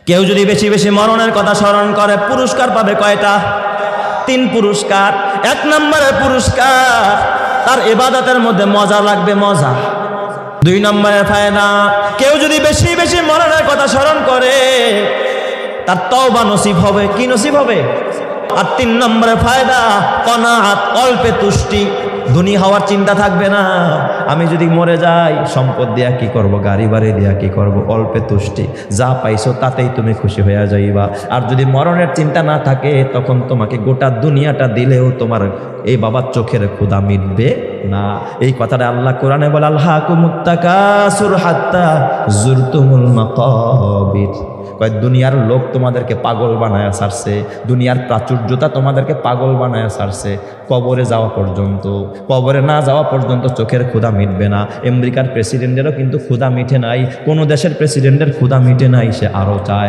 কেউ যদি বেশি বেশি মরণের কথা স্মরণ করে পুরস্কার পাবে কয়টা? 3 পুরস্কার। 1 নম্বরের পুরস্কার, তার ইবাদতের মধ্যে মজা লাগবে, মজা। 2 নম্বরের ফায়দা, কেউ যদি বেশি বেশি মরণের কথা স্মরণ করে তার তওবা নসিব হবে। কি নসিব হবে? আর 3 নম্বরের ফায়দা, কনাআত, অল্পে তুষ্টি। ধনী হওয়ার চিন্তা থাকবে না। আমি যদি মরে যাই সম্পদ দিয়া কি করব, গাড়ি বাড়ি দিয়া কি করব, অল্পে তুষ্টি, যা পাইছো তাতেই তুমি খুশি হয়ে যাইবা। আর যদি মরণের চিন্তা না থাকে তখন তোমাকে গোটা দুনিয়াটা দিলেও তোমার এই বাবার চোখের ক্ষুধা মিটবে না। এই কথাটা আল্লাহ কোরআনে বলে, আলহাকুমুত তাকাসুর হাত্তা যুরতুমুল মাকাবির। কয় দুনিয়ার লোক তোমাদেরকে পাগল বানায় ছাড়ছে, দুনিয়ার প্রাচুর্যতা তোমাদেরকে পাগল বানায় ছাড়ছে। কবরে যাওয়া পর্যন্ত, কবরে না যাওয়া পর্যন্ত চোখের ক্ষুধা মিটবে না। আমেরিকার প্রেসিডেন্টেরও কিন্তু ক্ষুধা মিটে নাই, কোনো দেশের প্রেসিডেন্টের ক্ষুধা মিটে নাই, সে আরও চায়।